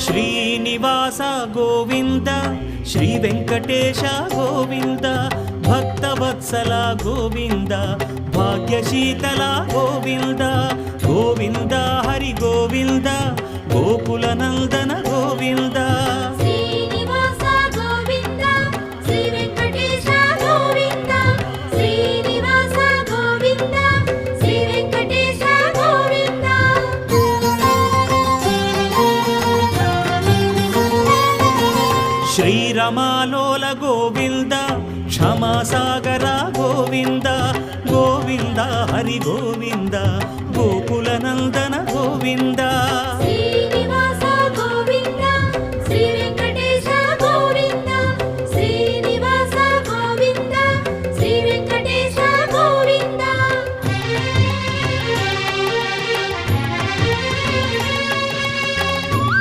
Srinivasa Govinda Shri Venkatesha Govinda Bhaktavatsala Govinda భాగ్యశీతల Govinda Govinda Hari Govinda Gokula Nandana Govinda Srinivasa Govinda Shri Venkatesha Govinda Srinivasa Govinda Shri Venkatesha Govinda శ్రీరమాలోల Govinda క్షమాసాగర Govinda Govinda Hari Govinda Gokula Nandana Govinda